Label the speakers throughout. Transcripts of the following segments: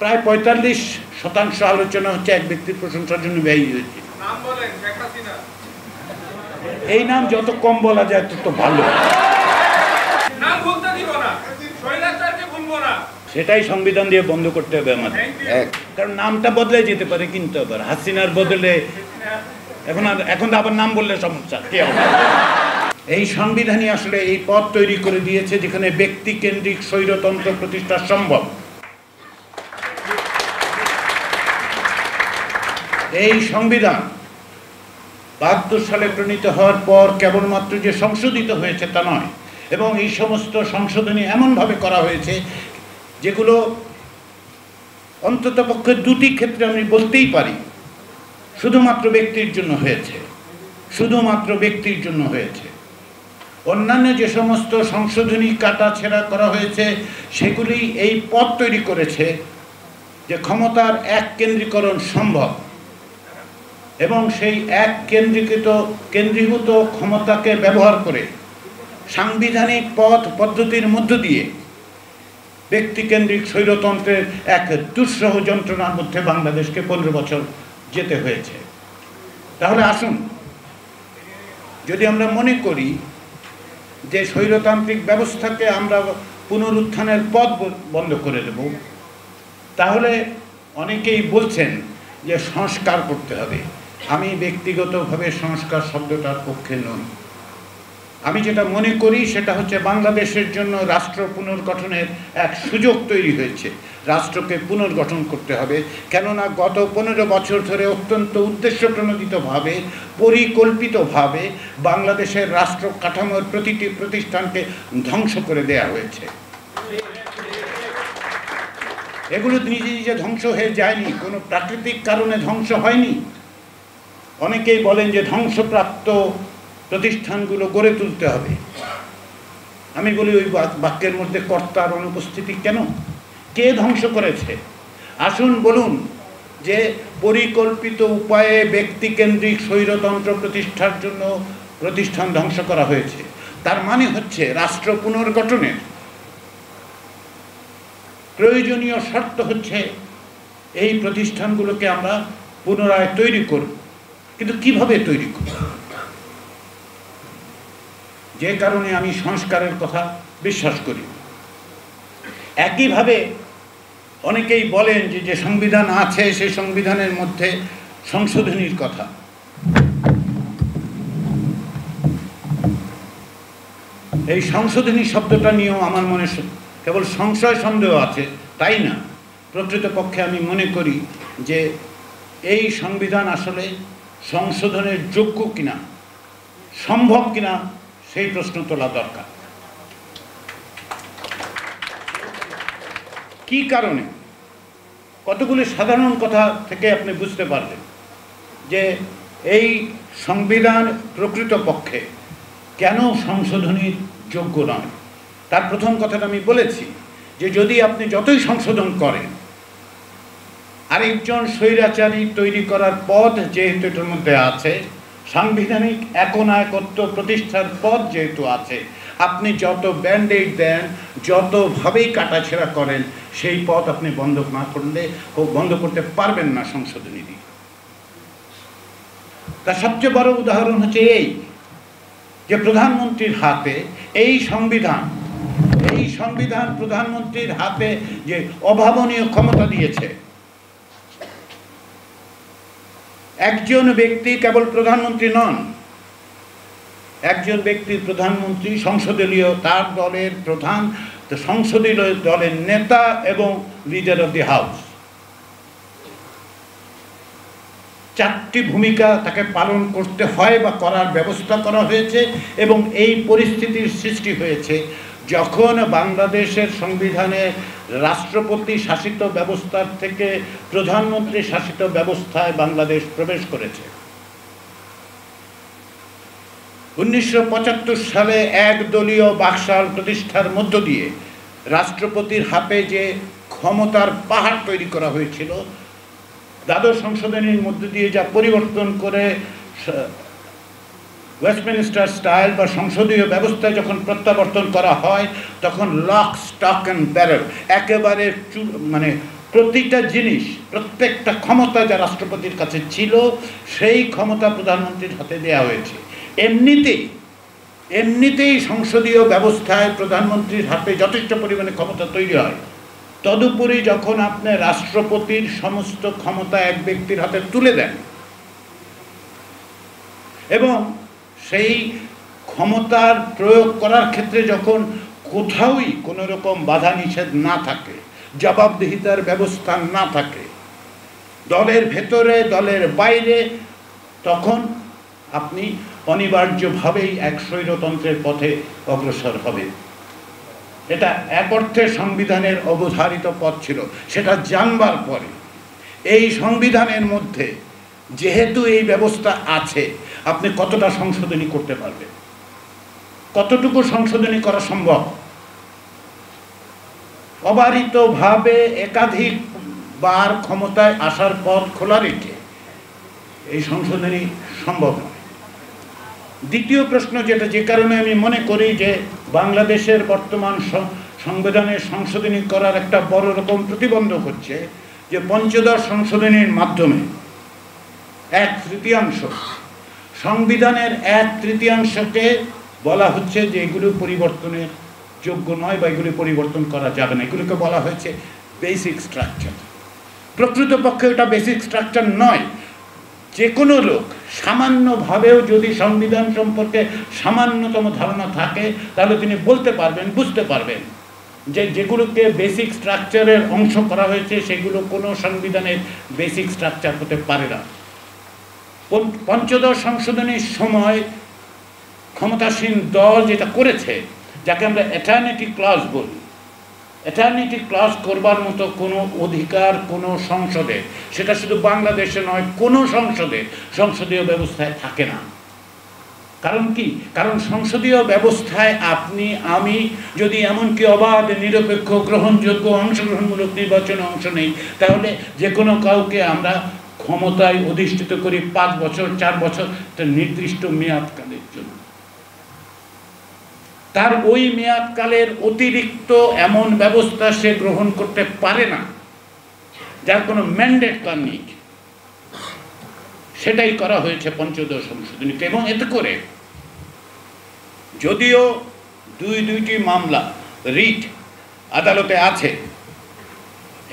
Speaker 1: প্রায় ৪৫% আলোচনা হচ্ছে এক ব্যক্তির প্রশংসার জন্য ব্যয়ী হয়েছে। এই নাম যত কম বলা যায় তত ভালো। সেটাই সংবিধান দিয়ে বন্ধ করতে হবে আমাদের, কারণ নামটা বদলে যেতে পারে, কিন্তু আবার হাসিনার বদলে এখন আবার নাম বললে সমস্যা কে হবে? এই সংবিধানই আসলে এই পথ তৈরি করে দিয়েছে যেখানে ব্যক্তি কেন্দ্রিক স্বৈরতন্ত্র প্রতিষ্ঠা সম্ভব। এই সংবিধান ৭২ সালে প্রণীত হওয়ার পর কেবলমাত্র যে সংশোধিত হয়েছে তা নয়, এবং এই সমস্ত সংশোধনী এমনভাবে করা হয়েছে যেগুলো অন্ততপক্ষে দুটি ক্ষেত্রে আমি বলতেই পারি শুধুমাত্র ব্যক্তির জন্য হয়েছে, শুধুমাত্র ব্যক্তির জন্য হয়েছে। অন্যান্য যে সমস্ত সংশোধনী কাটাছেঁড়া করা হয়েছে সেগুলি এই পথ তৈরি করেছে যে ক্ষমতার এক কেন্দ্রীকরণ সম্ভব, এবং সেই এক কেন্দ্রীভূত ক্ষমতাকে ব্যবহার করে সাংবিধানিক পদ্ধতির মধ্য দিয়ে ব্যক্তিকেন্দ্রিক স্বৈরতন্ত্রের এক দুঃসহ যন্ত্রণার মধ্যে বাংলাদেশকে ১৫ বছর যেতে হয়েছে। তাহলে আসুন, যদি আমরা মনে করি যে স্বৈরতান্ত্রিক ব্যবস্থাকে আমরা পুনরুত্থানের পথ বন্ধ করে দেব, তাহলে অনেকেই বলছেন যে সংস্কার করতে হবে। আমি ব্যক্তিগতভাবে সংস্কার শব্দটার পক্ষে নই। আমি যেটা মনে করি সেটা হচ্ছে বাংলাদেশের জন্য রাষ্ট্র পুনর্গঠনের এক সুযোগ তৈরি হয়েছে। রাষ্ট্রকে পুনর্গঠন করতে হবে, কেননা গত ১৫ বছর ধরে অত্যন্ত উদ্দেশ্যপ্রণোদিতভাবে পরিকল্পিতভাবে বাংলাদেশের রাষ্ট্র কাঠামোর প্রতিটি প্রতিষ্ঠানকে ধ্বংস করে দেয়া হয়েছে। এগুলো নিজে নিজে ধ্বংস হয়ে যায়নি, কোনো প্রাকৃতিক কারণে ধ্বংস হয়নি। অনেকেই বলেন যে ধ্বংসপ্রাপ্ত প্রতিষ্ঠানগুলো গড়ে তুলতে হবে। আমি বলি ওই বাক্যের মধ্যে কর্তার অনুপস্থিতি কেন? কে ধ্বংস করেছে? আসুন বলুন যে পরিকল্পিত উপায়ে ব্যক্তিকেন্দ্রিক স্বৈরতন্ত্র প্রতিষ্ঠার জন্য প্রতিষ্ঠান ধ্বংস করা হয়েছে। তার মানে হচ্ছে রাষ্ট্র পুনর্গঠনের প্রয়োজনীয় শর্ত হচ্ছে এই প্রতিষ্ঠানগুলোকে আমরা পুনরায় তৈরি করব। কিন্তু কিভাবে তৈরি করব? যে কারণে আমি সংস্কারের কথা বিশ্বাস করি। একইভাবে অনেকেই বলেন যে সংবিধান আছে সেই সংবিধানের মধ্যে সংশোধনীর কথা। এই সংশোধনী শব্দটা নিয়েও আমার মনে কেবল সংশয় সন্দেহ আছে, তাই না। প্রকৃতপক্ষে আমি মনে করি যে এই সংবিধান আসলে সংশোধনের যোগ্য কিনা, সম্ভব কিনা সেই প্রশ্ন তোলা দরকার। কি কারণে? কতগুলি সাধারণ কথা থেকে আপনি বুঝতে পারবেন যে এই সংবিধান প্রকৃতপক্ষে কেন সংশোধনীর যোগ্য নয়। তার প্রথম কথাটা আমি বলেছি যে যদি আপনি যতই সংশোধন করেন, আরেকজন স্বৈরাচারী তৈরি করার পথ যেহেতু এটার মধ্যে আছে, সাংবিধানিক একনায়কত্ব প্রতিষ্ঠার পথ যেহেতু আছে, আপনি যত ব্যান্ডেড দেন, যতভাবেই কাটাছেঁড়া করেন, সেই পথ আপনি বন্ধ না করলে বন্ধ করতে পারবেন না সংশোধনী দিয়ে। তার সবচেয়ে বড় উদাহরণ হচ্ছে এই যে প্রধানমন্ত্রীর হাতে এই সংবিধান প্রধানমন্ত্রীর হাতে যে অভাবনীয় ক্ষমতা দিয়েছে। একজন ব্যক্তি কেবল প্রধানমন্ত্রী নন, একজন ব্যক্তি প্রধানমন্ত্রী, সংসদীয় তার দলের প্রধান, সংসদীয় দলের নেতা এবং লিডার অফ দি হাউস। 4টি ভূমিকা তাকে পালন করতে হয় বা করার ব্যবস্থা করা হয়েছে। এবং এই পরিস্থিতির সৃষ্টি হয়েছে যখন বাংলাদেশের সংবিধানে রাষ্ট্রপতি শাসিত ব্যবস্থার থেকে প্রধানমন্ত্রী শাসিত ব্যবস্থায় বাংলাদেশ প্রবেশ করেছে। 1975 সালে একদলীয় বাকশাল প্রতিষ্ঠার মধ্য দিয়ে রাষ্ট্রপতির হাতে যে ক্ষমতার পাহাড় তৈরি করা হয়েছিল, দ্বাদশ সংশোধনীর মধ্য দিয়ে যা পরিবর্তন করে ওয়েস্টমিনিস্টার স্টাইল বা সংসদীয় ব্যবস্থায় যখন প্রত্যাবর্তন করা হয়, তখন লক, স্টক অ্যান্ড ব্যারেল, একেবারে প্রতিটা জিনিস, প্রত্যেকটা ক্ষমতা যা রাষ্ট্রপতির কাছে ছিল সেই ক্ষমতা প্রধানমন্ত্রীর হাতে দেওয়া হয়েছে। এমনিতেই সংসদীয় ব্যবস্থায় প্রধানমন্ত্রীর হাতে যথেষ্ট পরিমাণে ক্ষমতা তৈরি হয়। তদুপরি যখন আপনি রাষ্ট্রপতির সমস্ত ক্ষমতা এক ব্যক্তির হাতে তুলে দেন এবং সেই ক্ষমতার প্রয়োগ করার ক্ষেত্রে যখন কোথাওই কোনো রকম বাধা নিষেধ না থাকে, জবাবদিহিতার ব্যবস্থা না থাকে, দলের ভেতরে দলের বাইরে, তখন আপনি অনিবার্যভাবেই এক স্বৈরতন্ত্রের পথে অগ্রসর হবে। এটা এক অর্থে সংবিধানের অবধারিত পথ ছিল। সেটা জানবার পরে এই সংবিধানের মধ্যে যেহেতু এই ব্যবস্থা আছে, আপনি কতটা সংশোধনী করতে পারবেন, কতটুকু সংশোধনী করা সম্ভব? অবারিতভাবে একাধিকবার ক্ষমতায় আসার পথ খোলা রেখে এই সংশোধনী সম্ভব নয়। দ্বিতীয় প্রশ্ন যেটা, যে কারণে আমি মনে করি যে বাংলাদেশের বর্তমান সংবিধানের সংশোধনী করার একটা বড় রকম প্রতিবন্ধক হচ্ছে যে পঞ্চদশ সংশোধনীর মাধ্যমে 1/3 সংবিধানের 1/3কে বলা হচ্ছে যে এগুলো পরিবর্তনের যোগ্য নয় বা এগুলি পরিবর্তন করা যাবে না। এগুলোকে বলা হয়েছে বেসিক স্ট্রাকচার। প্রকৃতপক্ষে এটা বেসিক স্ট্রাকচার নয়। যে কোনো লোক সামান্যভাবেও যদি সংবিধান সম্পর্কে সামান্যতম ধারণা থাকে তাহলে তিনি বলতে পারবেন, বুঝতে পারবেন যে যেগুলোকে বেসিক স্ট্রাকচারের অংশ করা হয়েছে সেগুলো কোনো সংবিধানের বেসিক স্ট্রাকচার হতে পারে না। পঞ্চদশ সংশোধনীর সময় ক্ষমতাসীন দল যেটা করেছে, যাকে আমরা এটার্নিটি ক্লজ বলি, এটার্নিটি ক্লজ করবার মতো কোনো অধিকার কোনো সংসদে, সেটা শুধু বাংলাদেশে নয়, কোনো সংসদীয় ব্যবস্থায় থাকে না। কারণ কি? কারণ সংসদীয় ব্যবস্থায় আপনি আমি যদি এমনকি অবাধ, নিরপেক্ষ, গ্রহণযোগ্য, অংশগ্রহণমূলক নির্বাচনে অংশ নেই, তাহলে যে কোনো কাউকে আমরা ক্ষমতায় অধিষ্ঠিত করি 5 বছর, 4 বছর, একটা নির্দিষ্ট মেয়াদকালের জন্য। তার ওই মেয়াদকালের অতিরিক্ত এমন ব্যবস্থা সে গ্রহণ করতে পারে না যার কোনো ম্যান্ডেট তার নেই। সেটাই করা হয়েছে পঞ্চদশ সংশোধনীতে। এবং এতে করে যদিও দুইটি মামলা রিট আদালতে আছে,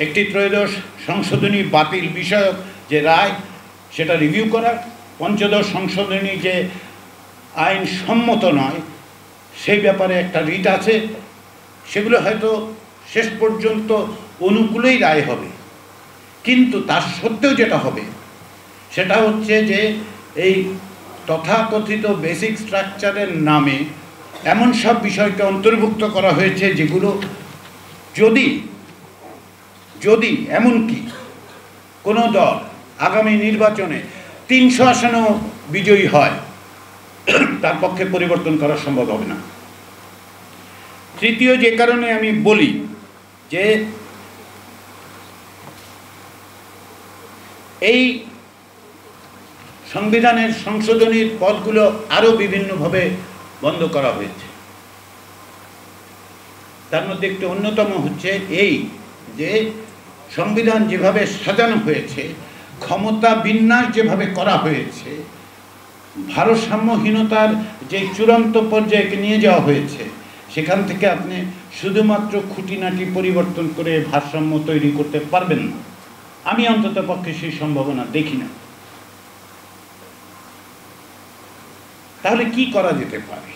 Speaker 1: একটি ত্রয়োদশ সংশোধনী বাতিল বিষয়ক যে রায় সেটা রিভিউ করার, পঞ্চদশ সংশোধনী যে আইন সম্মত নয় সেই ব্যাপারে একটা রিট আছে। সেগুলো হয়তো শেষ পর্যন্ত অনুকূলেই রায় হবে, কিন্তু তার সত্ত্বেও যেটা হবে সেটা হচ্ছে যে এই তথাকথিত বেসিক স্ট্রাকচারের নামে এমন সব বিষয়কে অন্তর্ভুক্ত করা হয়েছে যেগুলো যদি এমনকি কোনো দল আগামী নির্বাচনে 300 আসনেও বিজয়ী হয়, তার পক্ষে পরিবর্তন করা সম্ভব হবে না। তৃতীয় যে কারণে আমি বলি যে এই সংবিধানের সংশোধনীর পথগুলো আরও বিভিন্নভাবে বন্ধ করা হয়েছে। তার মধ্যে একটি অন্যতম হচ্ছে এই যে সংবিধান যেভাবে সাজানো হয়েছে, ক্ষমতা বিন্যাস যেভাবে করা হয়েছে, ভারসাম্যহীনতার যে চূড়ান্ত পর্যায়ে নিয়ে যাওয়া হয়েছে, সেখান থেকে আপনি শুধুমাত্র খুঁটিনাটি পরিবর্তন করে ভারসাম্য তৈরি করতে পারবেন না। আমি অন্তত পক্ষে সেই সম্ভাবনা দেখি না। তাহলে কি করা যেতে পারে?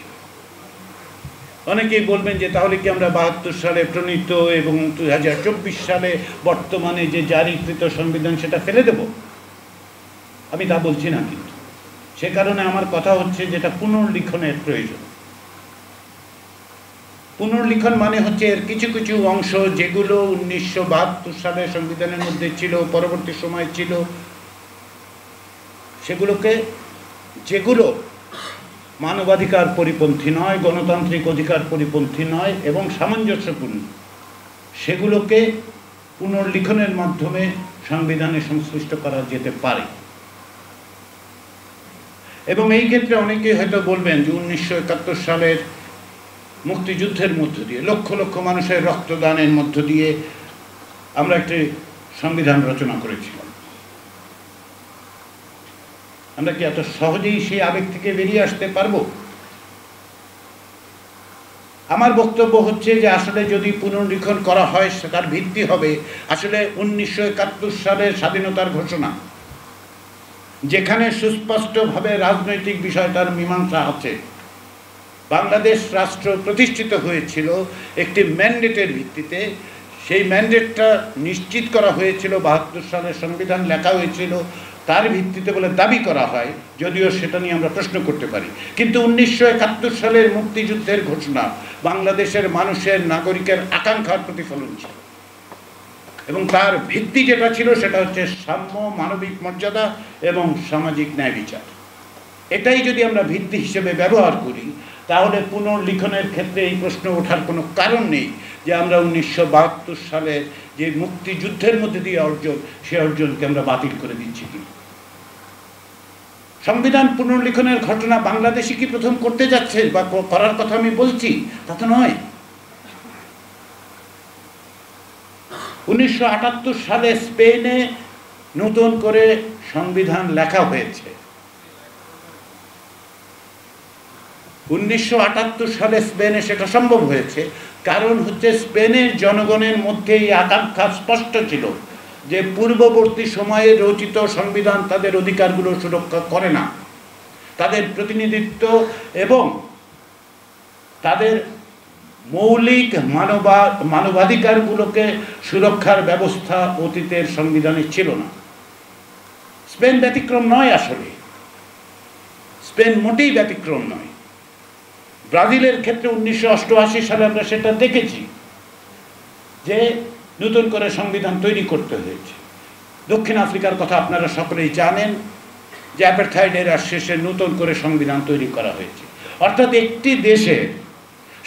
Speaker 1: অনেকেই বলবেন যে তাহলে কি আমরা 72 সালে প্রণীত এবং 2024 সালে বর্তমানে যে জারিকৃত সংবিধান সেটা ফেলে দেব? আমি তা বলছি না, কিন্তু সে কারণে আমার কথা হচ্ছে যেটা পুনর্লিখনের প্রয়োজন। পুনর্লিখন মানে হচ্ছে এর কিছু কিছু অংশ যেগুলো 1972 সালে সংবিধানের মধ্যে ছিল, পরবর্তী সময় ছিল, যেগুলো মানবাধিকার পরিপন্থী নয়, গণতান্ত্রিক অধিকার পরিপন্থী নয় এবং সামঞ্জস্যপূর্ণ, সেগুলোকে পুনর্লিখনের মাধ্যমে সংবিধানে সংশ্লিষ্ট করা যেতে পারে। এবং এই ক্ষেত্রে অনেকেই হয়তো বলবেন যে 1971 সালের মুক্তিযুদ্ধের মধ্য দিয়ে, লক্ষ লক্ষ মানুষের রক্তদানের মধ্য দিয়ে আমরা একটি সংবিধান রচনা করেছিলাম। আমরা কি এত সহজেই সেই আবেগ থেকে বেরিয়ে আসতে পারবো? আমার বক্তব্য হচ্ছে যে আসলে যদি পুনর্লিখন করা হয় সেটার ভিত্তি হবে আসলে 1971 সালের স্বাধীনতার ঘোষণা, যেখানে সুস্পষ্টভাবে রাজনৈতিক বিষয়টার মীমাংসা আছে। বাংলাদেশ রাষ্ট্র প্রতিষ্ঠিত হয়েছিল একটি ম্যান্ডেটের ভিত্তিতে। সেই ম্যান্ডেটটা নিশ্চিত করা হয়েছিল 72 সালের সংবিধান লেখা হয়েছিল তার ভিত্তিতে বলে দাবি করা হয়, যদিও সেটা নিয়ে আমরা প্রশ্ন করতে পারি। কিন্তু 1971 সালের মুক্তিযুদ্ধের ঘোষণা বাংলাদেশের মানুষের নাগরিকের আকাঙ্ক্ষার প্রতিফলন ছিল, এবং তার ভিত্তি যেটা ছিল সেটা হচ্ছে সাম্য, মানবিক মর্যাদা এবং সামাজিক ন্যায় বিচার। এটাই যদি আমরা ভিত্তি হিসেবে ব্যবহার করি তাহলে পুনর্লিখনের ক্ষেত্রে এই প্রশ্ন ওঠার কোনো কারণ নেই যে আমরা 1972 সালের যে মুক্তিযুদ্ধের মধ্যে দিয়ে অর্জন, সে অর্জনকে আমরা বাতিল করে দিচ্ছি কি। সংবিধান পুনর্লিখনের ঘটনা বাংলাদেশে কি প্রথম করতে যাচ্ছে বা করার কথা আমি বলছি, তা তো নয়। 1978 সালে স্পেনে নতুন করে সংবিধান লেখা হয়েছে। 1978 সালে স্পেনে সেটা সম্ভব হয়েছে, কারণ হচ্ছে স্পেনের জনগণের মধ্যে এই আকাঙ্ক্ষা স্পষ্ট ছিল যে পূর্ববর্তী সময়ে রচিত সংবিধান তাদের অধিকারগুলো সুরক্ষা করে না, তাদের প্রতিনিধিত্ব এবং তাদের মৌলিক মানবাধিকারগুলোকে সুরক্ষার ব্যবস্থা অতীতের সংবিধানে ছিল না। স্পেন ব্যতিক্রম নয়, আসলে স্পেন মোটেই ব্যতিক্রম নয়। ব্রাজিলের ক্ষেত্রে 1988 সালে আমরা সেটা দেখেছি যে নতুন করে সংবিধান তৈরি করতে হয়েছে। দক্ষিণ আফ্রিকার কথা আপনারা সকলেই জানেন যে অ্যাপারথাইড এরার শেষে নতুন করে সংবিধান তৈরি করা হয়েছে। অর্থাৎ একটি দেশে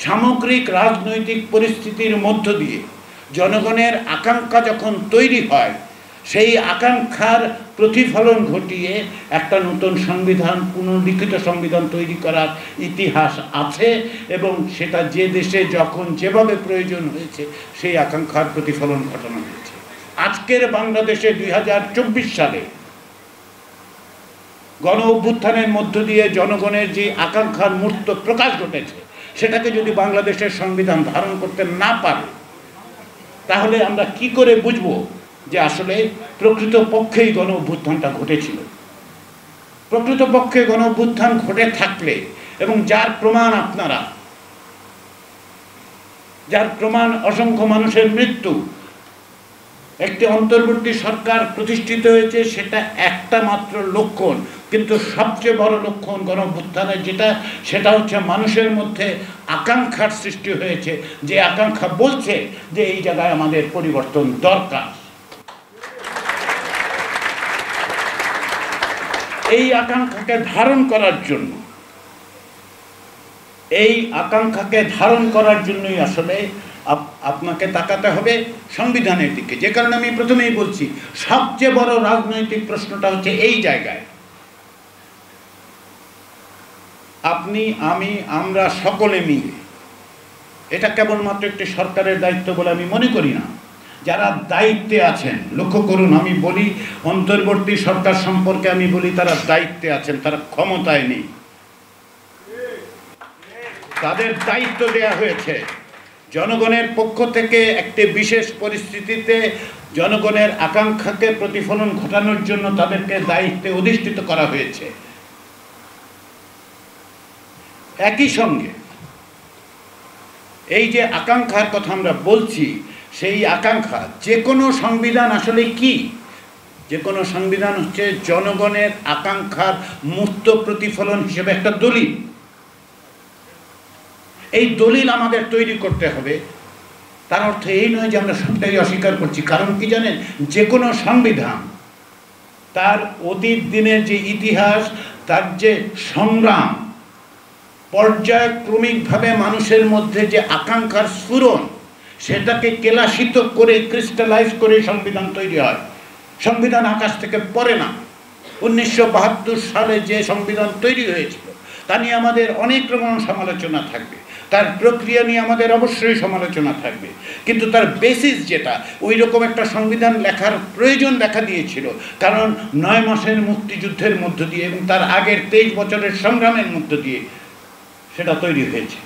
Speaker 1: সামগ্রিক রাজনৈতিক পরিস্থিতির মধ্য দিয়ে জনগণের আকাঙ্ক্ষা যখন তৈরি হয়, সেই আকাঙ্ক্ষার প্রতিফলন ঘটিয়ে একটা নতুন সংবিধান, পুনর্লিখিত সংবিধান তৈরি করার ইতিহাস আছে, এবং সেটা যে দেশে যখন যেভাবে প্রয়োজন হয়েছে সেই আকাঙ্ক্ষার প্রতিফলন ঘটানো হয়েছে। আজকের বাংলাদেশে 2024 সালে গণ অভ্যুত্থানের মধ্য দিয়ে জনগণের যে আকাঙ্ক্ষার মূর্ত প্রকাশ ঘটেছে, সেটাকে যদি বাংলাদেশের সংবিধান ধারণ করতে না পারে তাহলে আমরা কি করে বুঝবো যে আসলে প্রকৃত পক্ষেই গণ অভ্যুত্থানটা ঘটেছিল। প্রকৃতপক্ষে গণ অভ্যুত্থান ঘটে থাকলে, এবং যার প্রমাণ অসংখ্য মানুষের মৃত্যু, একটি অন্তর্বর্তী সরকার প্রতিষ্ঠিত হয়েছে, সেটা একটা মাত্র লক্ষণ, কিন্তু সবচেয়ে বড় লক্ষণ গণ অভ্যুত্থানের সেটা হচ্ছে মানুষের মধ্যে আকাঙ্ক্ষার সৃষ্টি হয়েছে, যে আকাঙ্ক্ষা বলছে যে এই জায়গায় আমাদের পরিবর্তন দরকার। এই আকাঙ্ক্ষাকে ধারণ করার জন্যই আসলে আপনাকে তাকাতে হবে সংবিধানের দিকে। যে কারণে আমি প্রথমেই বলছি সবচেয়ে বড় রাজনৈতিক প্রশ্নটা হচ্ছে এই জায়গায়। আপনি, আমি, আমরা সকলে মিলে, এটা কেবলমাত্র একটি সরকারের দায়িত্ব বলে আমি মনে করি না। যারা দায়িত্বে আছেন, লক্ষ্য করুন, আমি বলি অন্তর্বর্তী সরকার সম্পর্কে আমি বলি তারা দায়িত্বে আছেন, তারা ক্ষমতায় নেই। তাদের দায়িত্ব দেয়া হয়েছে জনগণের পক্ষ থেকে একটি বিশেষ পরিস্থিতিতে জনগণের আকাঙ্ক্ষাকে প্রতিফলন ঘটানোর জন্য তাদেরকে দায়িত্বে অধিষ্ঠিত করা হয়েছে। একই সঙ্গে এই যে আকাঙ্ক্ষার কথা আমরা বলছি, সেই আকাঙ্ক্ষা যে কোনো সংবিধান আসলে কি? যে কোনো সংবিধান হচ্ছে জনগণের আকাঙ্ক্ষার মূর্ত প্রতিফলন হিসেবে একটা দলিল। এই দলিল আমাদের তৈরি করতে হবে। তার অর্থ এই নয় যে আমরা সবটাই অস্বীকার করছি। কারণ কি জানেন, যে কোনো সংবিধান তার অতীত দিনের যে ইতিহাস, তার যে সংগ্রাম, পর্যায়ক্রমিকভাবে মানুষের মধ্যে যে আকাঙ্ক্ষার স্ফুরণ, সেটাকে কেলাসিত করে, ক্রিস্টালাইজ করে সংবিধান তৈরি হয়। সংবিধান আকাশ থেকে পড়ে না। 1972 সালে যে সংবিধান তৈরি হয়েছিল তা নিয়ে আমাদের অনেক রকম সমালোচনা থাকবে। তার প্রক্রিয়া নিয়ে আমাদের অবশ্যই সমালোচনা থাকবে, কিন্তু তার বেসিস যেটা, ওই রকম একটা সংবিধান লেখার প্রয়োজন দেখা দিয়েছিল, কারণ 9 মাসের মুক্তিযুদ্ধের মধ্য দিয়ে এবং তার আগের 23 বছরের সংগ্রামের মধ্য দিয়ে সেটা তৈরি হয়েছে।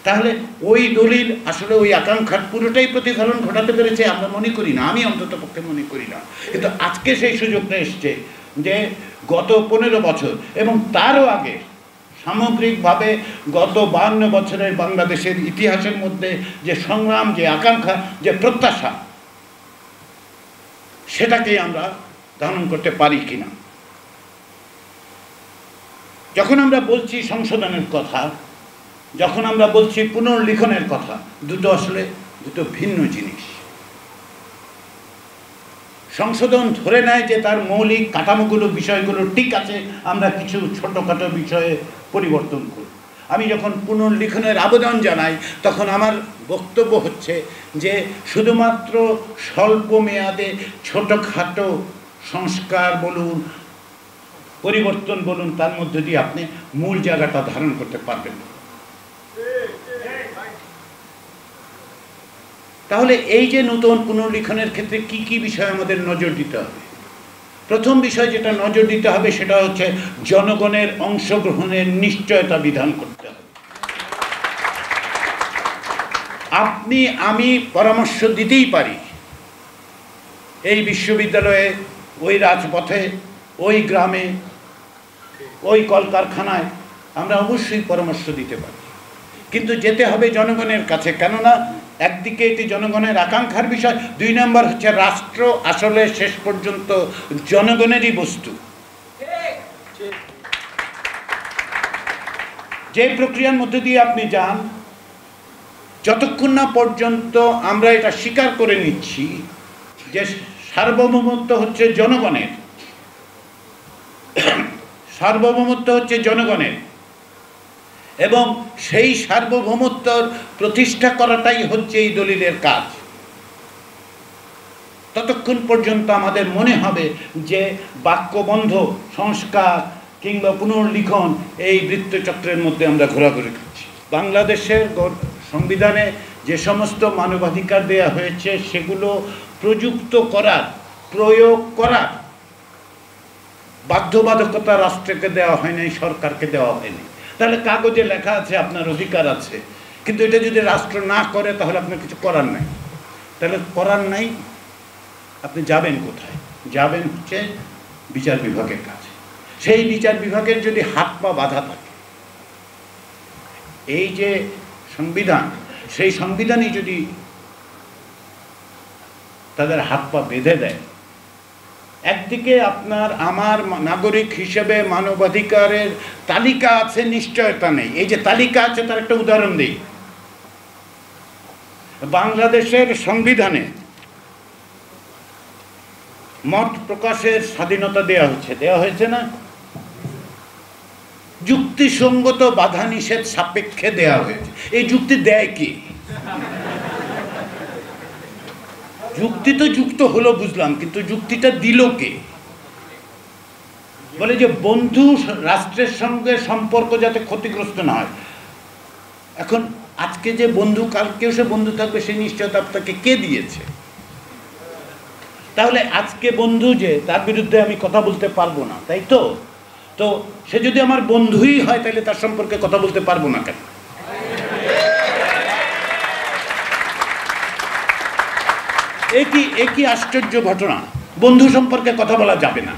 Speaker 1: তাহলে ওই দলিল আসলে ওই আকাঙ্ক্ষার পুরোটাই প্রতিফলন ঘটাতে পেরেছে আমরা মনে করি না, আমি অন্তত পক্ষে মনে করি না। কিন্তু আজকে সেই সুযোগটা এসছে যে গত 15 বছর এবং তারও আগে সামগ্রিকভাবে গত 52 বছরের বাংলাদেশের ইতিহাসের মধ্যে যে সংগ্রাম, যে আকাঙ্ক্ষা, যে প্রত্যাশা, সেটাকে আমরা ধারণ করতে পারি কিনা। যখন আমরা বলছি সংশোধনের কথা, যখন আমরা বলছি পুনর্লিখনের কথা, দুটো আসলে দুটো ভিন্ন জিনিস। সংশোধন ধরে নেয় যে তার মৌলিক কাঠামোগুলো, বিষয়গুলো ঠিক আছে, আমরা কিছু ছোটোখাটো বিষয়ে পরিবর্তন করি। আমি যখন পুনর্লিখনের আবেদন জানাই তখন আমার বক্তব্য হচ্ছে যে শুধুমাত্র স্বল্প মেয়াদে ছোটোখাটো সংস্কার বলুন, পরিবর্তন বলুন, তার মধ্যে দিয়ে আপনি মূল জায়গাটা ধারণ করতে পারবেন না। তাহলে এই যে নতুন পুনর্লিখনের ক্ষেত্রে কি কি বিষয় আমাদের নজর দিতে হবে? প্রথম বিষয় যেটা নজর দিতে হবে সেটা হচ্ছে জনগণের অংশগ্রহণের নিশ্চয়তা বিধান করতে হবে। আপনি আমি পরামর্শ দিতেই পারি, এই বিশ্ববিদ্যালয়ে, ওই রাজপথে, ওই গ্রামে, ওই কলকারখানায় আমরা অবশ্যই পরামর্শ দিতে পারি, কিন্তু যেতে হবে জনগণের কাছে। কেননা একদিকে এটি জনগণের আকাঙ্ক্ষার বিষয়, 2 নম্বর হচ্ছে রাষ্ট্র আসলে শেষ পর্যন্ত জনগণেরই বস্তু। যে প্রক্রিয়ার মধ্যে দিয়ে আপনি যান, যতক্ষণ না পর্যন্ত আমরা এটা স্বীকার করে নিচ্ছি যে সার্বভৌমত্ব হচ্ছে জনগণের, সার্বভৌমত্ব হচ্ছে জনগণের, এবং সেই সার্বভৌমত্বর প্রতিষ্ঠা করাটাই হচ্ছে এই দলিলের কাজ, ততক্ষণ পর্যন্ত আমাদের মনে হবে যে বাক্যবন্ধ সংস্কার কিংবা পুনর্লিখন এই বৃত্তচক্রের মধ্যে আমরা ঘোরাঘুরি করছি। বাংলাদেশের সংবিধানে যে সমস্ত মানবাধিকার দেয়া হয়েছে সেগুলো প্রযুক্ত করার, প্রয়োগ করার বাধ্যবাধকতা রাষ্ট্রকে দেওয়া হয়নি, সরকারকে দেওয়া হয়নি। তাহলে কাগজে লেখা আছে আপনার অধিকার আছে, কিন্তু এটা যদি রাষ্ট্র না করে তাহলে আপনার কিছু করার নাই। তাহলে করার নাই, আপনি যাবেন কোথায়? যাবেন হচ্ছে বিচার বিভাগের কাছে। সেই বিচার বিভাগের যদি হাত পা বাঁধা থাকে, এই যে সংবিধান, সেই সংবিধানই যদি তাদের হাত পা বেঁধে দেয়, একদিকে আপনার আমার নাগরিক হিসেবে মানবাধিকারের তালিকা আছে, নিশ্চয়তা নেই। এই যে তালিকা আছে তার একটা উদাহরণ দিই। বাংলাদেশের সংবিধানে মত প্রকাশের স্বাধীনতা দেওয়া হয়েছে না? যুক্তিসঙ্গত বাধা নিষেধ সাপেক্ষে দেওয়া হয়েছে। এই যুক্তি দেয় কি? যুক্তি তো যুক্ত হলো বুঝলাম, কিন্তু যুক্তিটা দিল কে? বলে যে বন্ধু রাষ্ট্রের সঙ্গে সম্পর্ক যাতে ক্ষতিগ্রস্ত না হয়। এখন আজকে যে বন্ধু, কালকেও সে বন্ধু থাকবে, সেই নিশ্চয়তা আপনাকে কে দিয়েছে? তাহলে আজকে বন্ধু যে, তার বিরুদ্ধে আমি কথা বলতে পারবো না, তাই তো? তো সে যদি আমার বন্ধুই হয় তাহলে তার সম্পর্কে কথা বলতে পারবো না কেন? একই আশ্চর্য ঘটনা, বন্ধু সম্পর্কে কথা বলা যাবে না।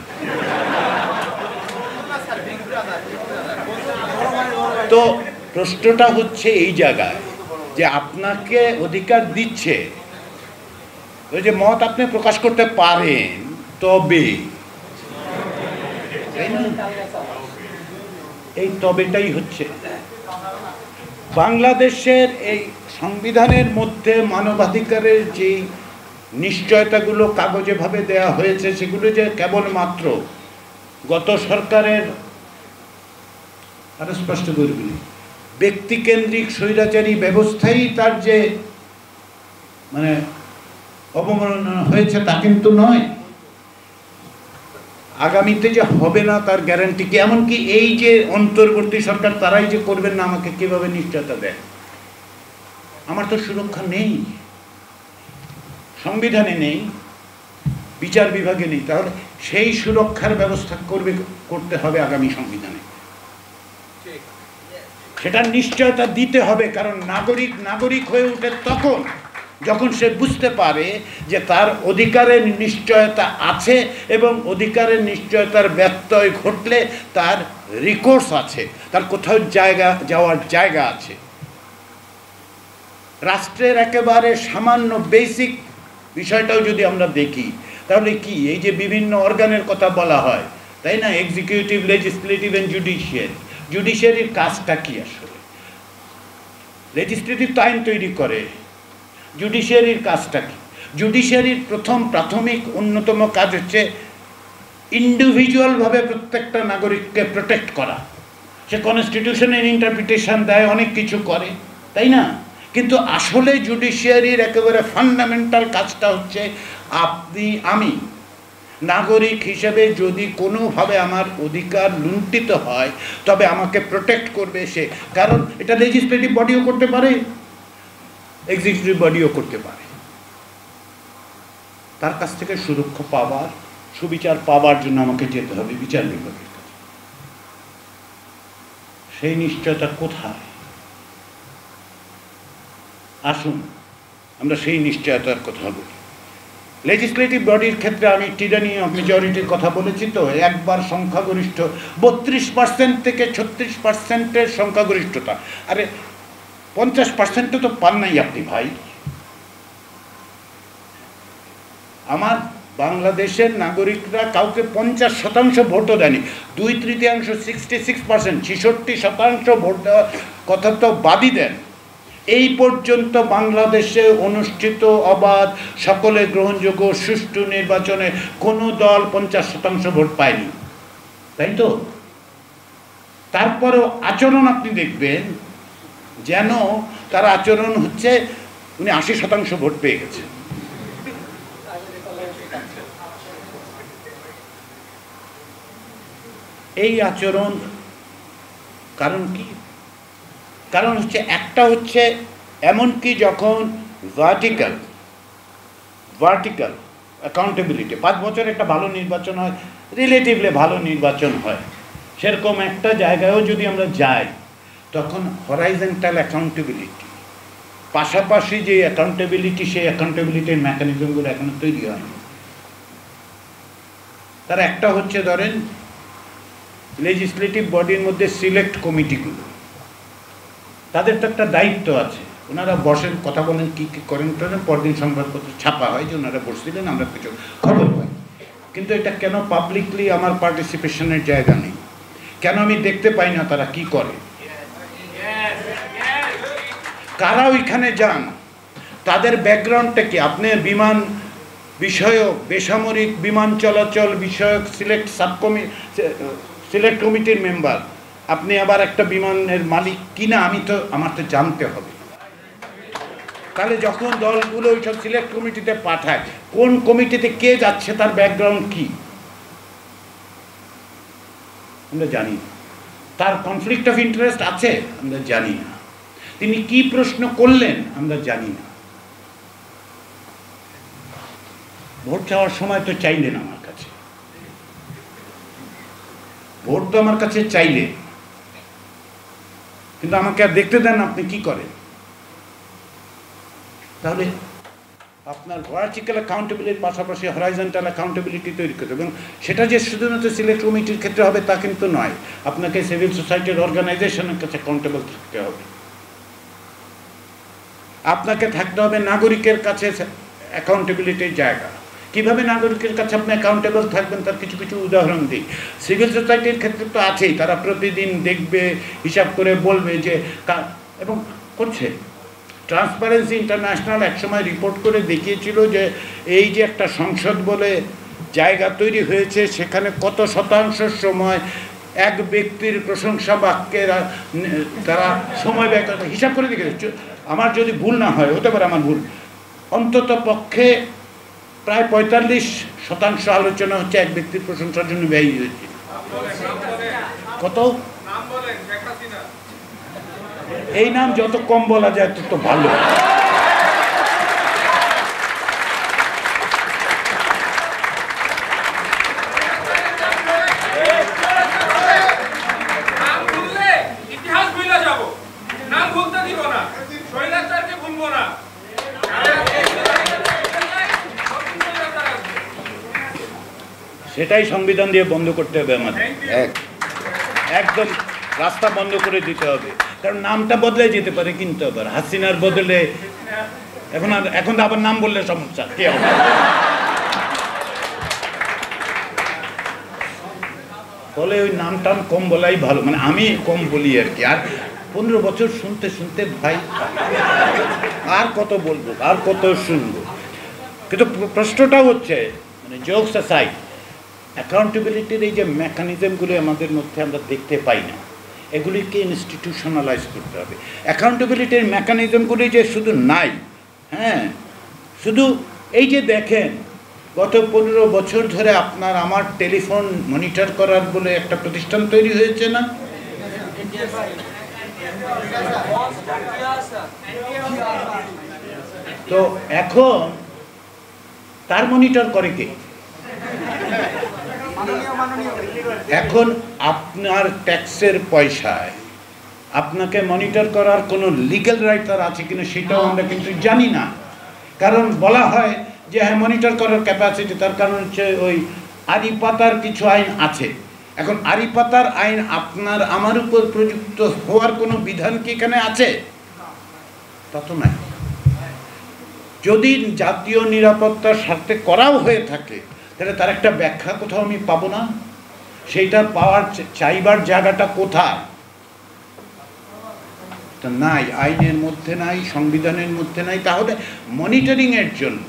Speaker 1: তো প্রশ্নটা হচ্ছে এই জায়গায় যে আপনাকে অধিকার দিচ্ছে, ওই যে মত আপনি প্রকাশ করতে পারেন, তবে এই তবেটাই হচ্ছে বাংলাদেশের এই সংবিধানের মধ্যে মানবাধিকারের যে নিশ্চয়তাগুলো কাগজে ভাবে দেয়া হয়েছে, সেগুলো যে কেবলমাত্র গত সরকারের, আরো স্পষ্ট করে বলি, ব্যক্তিকেন্দ্রিক স্বৈরাচারী ব্যবস্থাই তার যে মানে অবমাননা হয়েছে তা কিন্তু নয়। আগামীতে যে হবে না তার গ্যারান্টি কি? এমনকি এই যে অন্তর্বর্তী সরকার, তারাই যে করবেন না, আমাকে কিভাবে নিশ্চয়তা দেয়? আমার তো সুরক্ষা নেই, সংবিধানে নেই, বিচার বিভাগে নেই। তাহলে সেই সুরক্ষার ব্যবস্থা করতে হবে আগামী সংবিধানে। সেটা নিশ্চয়তা দিতে হবে, কারণ নাগরিক হয়ে ওঠে তখন যখন সে বুঝতে পারে যে তার অধিকারের নিশ্চয়তা আছে এবং অধিকারের নিশ্চয়তার ব্যত্যয় ঘটলে তার রিকোর্স আছে, তার কোথাও যাওয়ার জায়গা আছে। রাষ্ট্রের একেবারে সামান্য বেসিক বিষয়টাও যদি আমরা দেখি, তাহলে কি এই যে বিভিন্ন অর্গানের কথা বলা হয়, তাই না, এক্সিকিউটিভ, লেজিসলেটিভ এন্ড জুডিশিয়ারির কাজটা কি আসলে? লেজিসলেটিভ তো আইন তৈরি করে, জুডিশিয়ারির কাজটা কি? জুডিশিয়ারির প্রাথমিক অন্যতম কাজ হচ্ছে ইন্ডিভিজুয়ালভাবে প্রত্যেকটা নাগরিককে প্রোটেক্ট করা। সে কনস্টিটিউশনের ইন্টারপ্রিটেশন দেয়, অনেক কিছু করে, তাই না? কিন্তু আসলে জুডিশিয়ারির একেবারে ফান্ডামেন্টাল কাজটা হচ্ছে আমি নাগরিক হিসেবে যদি কোনোভাবে আমার অধিকার লুণ্ঠিত হয় তবে আমাকে প্রোটেক্ট করবে সে। কারণ এটা লেজিসলেটিভ বডিও করতে পারে, এক্সিকিউটিভ বডিও করতে পারে। তার কাছ থেকে সুরক্ষা পাওয়ার, সুবিচার পাওয়ার জন্য আমাকে যেতে হবে বিচার বিভাগের কাছে। সেই নিশ্চয়তা কোথায়? আসুন আমরা সেই নিশ্চয়তার কথা বলি। লেজিসলেটিভ বডির ক্ষেত্রে আমি টিরানি অফ মেজরিটির কথা বলেছি, তো একবার সংখ্যাগরিষ্ঠ 32% থেকে 36%-এর সংখ্যাগরিষ্ঠতা। আরে 50% তো পান নাই আপনি ভাই। আমার বাংলাদেশের নাগরিকরা কাউকে 50% ভোটও দেয়নি। 2/3 66%, 66% ভোট দেওয়ার কথা তো বাদই দেন। এই পর্যন্ত বাংলাদেশে অনুষ্ঠিত অবাধ, সকলে গ্রহণযোগ্য, সুষ্ঠু নির্বাচনে কোনো দল 50% ভোট পায়নি, তাই তো? তারপরেও আচরণ আপনি দেখবেন যেন তার আচরণ হচ্ছে উনি 80% ভোট পেয়ে গেছে। এই আচরণ কারণ কি? কারণ হচ্ছে একটা হচ্ছে এমনকি যখন ভার্টিক্যাল অ্যাকাউন্টেবিলিটি, 5 বছর একটা ভালো নির্বাচন হয়, রিলেটিভলি ভালো নির্বাচন হয়, সেরকম একটা জায়গায়ও যদি আমরা যাই তখন হরাইজন্টাল অ্যাকাউন্টেবিলিটি, পাশাপাশি যে অ্যাকাউন্টেবিলিটি, সেই অ্যাকাউন্টেবিলিটির মেকানিজমগুলো এখনো তৈরি হয়নি। তার একটা হচ্ছে ধরেন লেজিসলেটিভ বডির মধ্যে সিলেক্ট কমিটিগুলো, তাদের তো একটা দায়িত্ব আছে। ওনারা বসেন, কথা বলেন, কী কী করেন, পরদিন সংবাদপত্র ছাপা হয় যে ওনারা বসছিলেন, আমরা কিছু খবর পাই। কিন্তু এটা কেন পাবলিকলি আমার পার্টিসিপেশনের জায়গা নেই? কেন আমি দেখতে পাই না তারা কি করে? কারা ওইখানে যান, তাদের ব্যাকগ্রাউন্ডটা কি? আপনি বিমান বিষয়ক, বেসামরিক বিমান চলাচল বিষয়ক সিলেক্ট কমিটির মেম্বার, আপনি আবার একটা বিমানের মালিক কিনা আমার তো জানতে হবে। তাহলে যখন দলগুলো ওইসব সিলেক্ট কমিটিতে পাঠায়, কোন কমিটিতে কে যাচ্ছে, তার ব্যাকগ্রাউন্ড কি আমরা জানি না। তার কনফ্লিক্ট অফ ইন্টারেস্ট আছে আমরা জানি না। তিনি কি প্রশ্ন করলেন আমরা জানি না। ভোট চাওয়ার সময় তো চাইলেন আমার কাছে, ভোট তো আমার কাছে চাইলেন, কিন্তু আমাকে আর দেখতে দেন আপনি কি করেন। তাহলে আপনার ভার্টিক্যাল অ্যাকাউন্টেবিলিটির পাশাপাশি হরাইজন্টাল অ্যাকাউন্টেবিলিটি তৈরি করতে হবে, এবং সেটা যে শুধুমাত্র সিলেক্ট কমিটির ক্ষেত্রে হবে তা কিন্তু নয়। আপনাকে সিভিল সোসাইটির অর্গানাইজেশনের কাছে অ্যাকাউন্টেবল থাকতে হবে, আপনাকে থাকতে হবে নাগরিকের কাছে অ্যাকাউন্টেবিলিটির জায়গা। কিভাবে নাগরিকের কাছে আপনি অ্যাকাউন্টেবল থাকবেন তার কিছু কিছু উদাহরণ দিই। সিভিল সোসাইটির ক্ষেত্রে তো আছেই, তারা প্রতিদিন দেখবে, হিসাব করে বলবে যে, এবং করছে। ট্রান্সপারেন্সি ইন্টারন্যাশনাল একসময় রিপোর্ট করে দেখিয়েছিল যে এই যে একটা সংসদ বলে জায়গা তৈরি হয়েছে, সেখানে কত শতাংশ সময় এক ব্যক্তির প্রশংসা বাক্যে তারা সময় ব্যয় করে, হিসাব করে দেখেছে। আমার যদি ভুল না হয়, হতে পারে আমার ভুল, অন্তত পক্ষে প্রায় 45% আলোচনা হচ্ছে এক ব্যক্তির প্রশংসার জন্য ব্যয় হয়েছে। কত? এই নাম যত কম বলা যায় তত ভালো। সেটাই সংবিধান দিয়ে বন্ধ করতে হবে আমাদের, একদম রাস্তা বন্ধ করে দিতে হবে। কারণ নামটা বদলে যেতে পারে, কিন্তু আবার হাসিনার বদলে এখন আবার নাম বললে সমস্যা কি হবে? ফলে ওই নাম টাম কম বলাই ভালো, মানে আমি কম বলি আর কি। আর 15 বছর শুনতে শুনতে ভাই আর কত বলবো, আর কত শুনবো। কিন্তু প্রশ্নটা হচ্ছে, মানে জোকস অ্যাসাইড, অ্যাকাউন্টেবিলিটির এই যে মেকানিজমগুলি আমাদের মধ্যে আমরা দেখতে পাই না, এগুলিকে ইনস্টিটিউশনালাইজ করতে হবে। অ্যাকাউন্টেবিলিটির মেকানিজমগুলি যে শুধু নাই, হ্যাঁ, শুধু এই যে দেখেন গত 15 বছর ধরে আপনার আমার টেলিফোন মনিটর করার বলে একটা প্রতিষ্ঠান তৈরি হয়েছে না? তো এখন তার মনিটর করে কে? এখন আপনার ট্যাক্সের পয়সায় আপনাকে মনিটর করার কোনো লিগ্যাল রাইট তার আছে কিনা সেটাও আমরা কিন্তু জানি না। কারণ বলা হয় যে হ্যাঁ মনিটর করার ক্যাপাসিটি, তার কারণ হচ্ছে ওই আরিপাতার কিছু আইন আছে। এখন আরিপাতার আইন আপনার আমার উপর প্রযুক্ত হওয়ার কোনো বিধান কি এখানে আছে? তা তো নাই। যদি জাতীয় নিরাপত্তার স্বার্থে করাও হয়ে থাকে তাহলে তার একটা ব্যাখ্যা কোথাও আমি পাবো না? সেইটা পাওয়ার চাইবার জায়গাটা কোথায়? তা নাই, আইনের মধ্যে নাই, সংবিধানের মধ্যে নাই। তাহলে মনিটরিংয়ের জন্য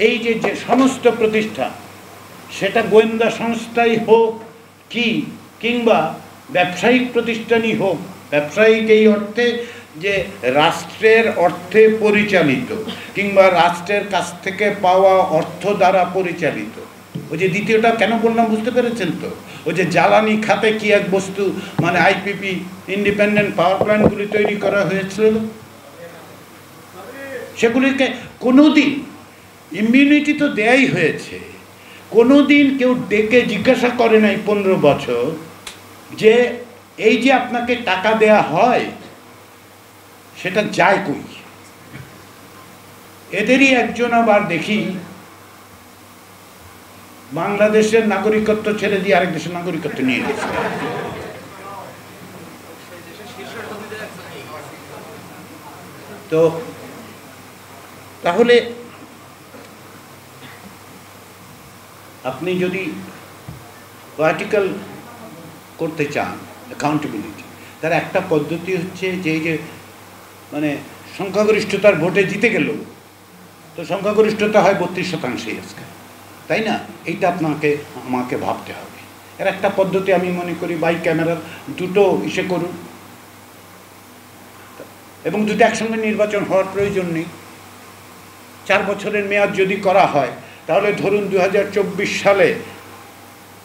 Speaker 1: এই যে যে সমস্ত প্রতিষ্ঠান, সেটা গোয়েন্দা সংস্থাই হোক কিংবা ব্যবসায়িক প্রতিষ্ঠানই হোক, ব্যবসায়িক এই অর্থে যে রাষ্ট্রের অর্থে পরিচালিত কিংবা রাষ্ট্রের কাছ থেকে পাওয়া অর্থ দ্বারা পরিচালিত। ওই যে দ্বিতীয়টা কেন বললাম বুঝতে পেরেছেন তো? ওই যে জ্বালানি খাতে কি এক বস্তু, মানে আইপিপি, ইন্ডিপেন্ডেন্ট পাওয়ার প্ল্যান্টগুলি তৈরি করা হয়েছিল, সেগুলিকে কোনোদিন ইমিউনিটি তো দেয়াই হয়েছে, কোনোদিন কেউ ডেকে জিজ্ঞাসা করে নাই 15 বছর যে এই যে আপনাকে টাকা দেয়া হয় সেটা যায় কই? এদেরই একজন আবার দেখি বাংলাদেশের নাগরিকত্ব ছেড়ে দিয়ে আরেক দেশের নাগরিকত্ব নিয়ে নিয়েছে। তো তাহলে আপনি যদি ভার্টিক্যাল করতে চান অ্যাকাউন্টেবিলিটি, তার একটা পদ্ধতি হচ্ছে যে এই যে মানে সংখ্যাগরিষ্ঠতার ভোটে জিতে গেল, তো সংখ্যাগরিষ্ঠতা হয় 32% আজকে, তাই না? এইটা আমাকে ভাবতে হবে। এর একটা পদ্ধতি আমি মনে করি বাই ক্যামেরার দুটো ইসে করুন, এবং দুটো একসঙ্গে নির্বাচন হওয়ার প্রয়োজন নেই। 4 বছরের মেয়াদ যদি করা হয় তাহলে ধরুন 2024 সালে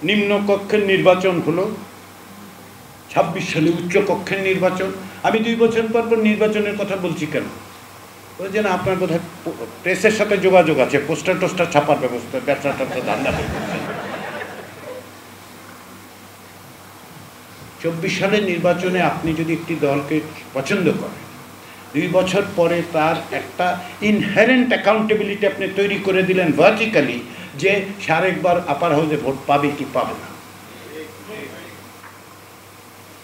Speaker 1: নিম্নকক্ষের নির্বাচন হলো, 26 সালে উচ্চকক্ষের নির্বাচন। আমি 2 বছর পর নির্বাচনের কথা বলছি কেন? ওই যে না আপনার বোধহয় প্রেসের সাথে যোগাযোগ আছে, পোস্টার টোস্টার ছাপার ব্যবস্থা, ব্যবসা ধান্দা করছে। 24 সালের নির্বাচনে আপনি যদি একটি দলকে পছন্দ করেন, 2 বছর পরে তার একটা ইনহেরেন্ট অ্যাকাউন্টেবিলিটি আপনি তৈরি করে দিলেন ভার্টিক্যালি, যে সে আরেকবার আপার হাউসে ভোট পাবে কি পাবে না।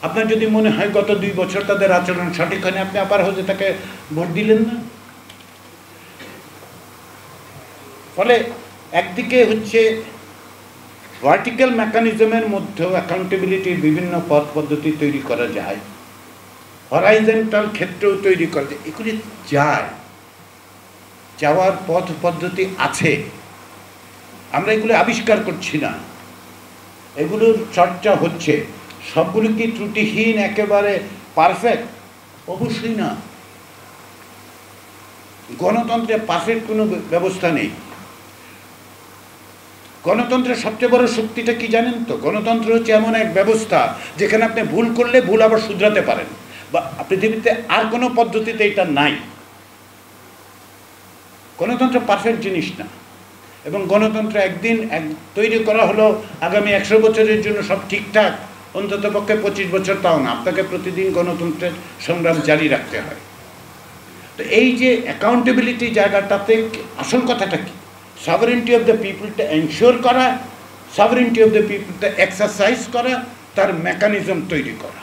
Speaker 1: আপনার যদি মনে হয় গত 2 বছর তাদের আচরণ সঠিক হয়নি, আপনি আপার হাউসে তাকে ভোট দিলেন না। ফলে একদিকে হচ্ছে ভার্টিক্যাল মেকানিজমের মধ্যেও অ্যাকাউন্টেবিলিটির বিভিন্ন পথ পদ্ধতি তৈরি করা যায়, হরাইজন্টাল ক্ষেত্রেও তৈরি করা যায়। এগুলি যাওয়ার পথ পদ্ধতি আছে, আমরা এগুলো আবিষ্কার করছি না, এগুলোর চর্চা হচ্ছে। সবগুলো কি ত্রুটিহীন একেবারে পারফেক্ট? অবশ্যই না। গণতন্ত্রে পারফেক্ট কোনো ব্যবস্থা নেই। গণতন্ত্রের সবচেয়ে বড় শক্তিটা কি জানেন তো? গণতন্ত্র হচ্ছে এমন এক ব্যবস্থা যেখানে আপনি ভুল করলে ভুল আবার শুধরাতে পারেন, বা পৃথিবীতে আর কোনো পদ্ধতিতে এটা নাই। গণতন্ত্র পারফেক্ট জিনিস না, এবং গণতন্ত্র একদিন তৈরি করা হলো আগামী 100 বছরের জন্য সব ঠিকঠাক, অন্তত পক্ষে 25 বছর তাও না, আপনাকে প্রতিদিন গণতন্ত্রের সংগ্রাম জারি রাখতে হয়। তো এই যে অ্যাকাউন্টেবিলিটি জায়গাটাতে আসল কথাটা কি? সভারেন্টি অফ দ্য পিপলটা এনশিওর করা, সভারেন্টি অফ দ্য পিপলটা এক্সারসাইজ করা, তার মেকানিজম তৈরি করা।